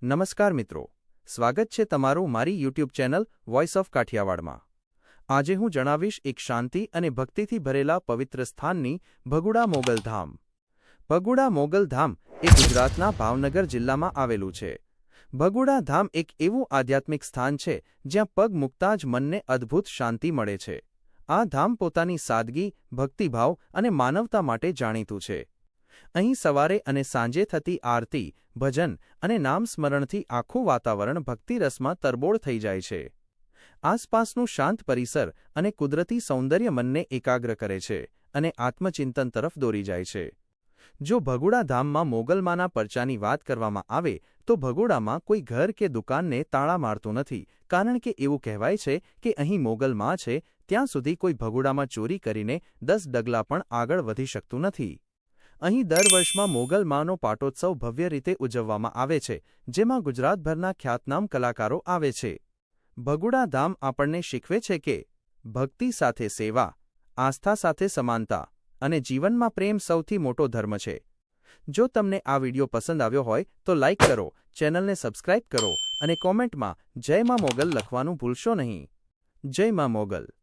નમસ્કાર મિત્રો, સ્વાગત છે તમારું મારી યુટ્યુબ ચેનલ વોઇસ ઓફ કાઠિયાવાડમાં। આજે હું જણાવીશ એક શાંતિ અને ભક્તિથી ભરેલા પવિત્ર સ્થાનની ભગુડા મોગલ ધામ। ભગુડા મોગલ ધામ એ ગુજરાતના ભાવનગર જિલ્લામાં આવેલું છે। ભગુડા ધામ એક એવું આધ્યાત્મિક સ્થાન છે જ્યાં પગ મૂકતા જ મનને અદ્ભુત શાંતિ મળે છે। આ ધામ પોતાની સાદગી, ભક્તિભાવ અને માનવતા માટે જાણીતું છે। અહીં સવારે અને સાંજે થતી આરતી, ભજન અને નામ સ્મરણથી આખું વાતાવરણ ભક્તિરસમાં તરબોળ થઈ જાય છે। આસપાસનું શાંત પરિસર અને કુદરતી સૌંદર્ય મનને એકાગ્ર કરે છે અને આત્મચિંતન તરફ દોરી જાય છે। જો ભગુડા ધામમાં મોગલમાના પરચાની વાત કરવામાં આવે તો ભગુડામાં કોઈ ઘર કે દુકાનને તાળા મારતું નથી, કારણ કે એવું કહેવાય છે કે અહીં મોગલમાં છે ત્યાં સુધી કોઈ ભગુડામાં ચોરી કરીને 10 ડગલા પણ આગળ વધી શકતું નથી। અહીં દર વર્ષમાં મોગલમાનો પાટોત્સવ ભવ્ય રીતે ઉજવવામાં આવે છે, જેમાં ગુજરાતભરના ખ્યાતનામ કલાકારો આવે છે। ભગુડા ધામ આપણને શીખવે છે કે ભક્તિ સાથે સેવા, આસ્થા સાથે સમાનતા અને જીવનમાં પ્રેમ સૌથી મોટો ધર્મ છે। જો તમને આ વિડિયો પસંદ આવ્યો હોય તો લાઇક કરો, ચેનલને સબસ્ક્રાઇબ કરો અને કોમેન્ટમાં જય માં મોગલ લખવાનું ભૂલશો નહીં। જય માં મોગલ।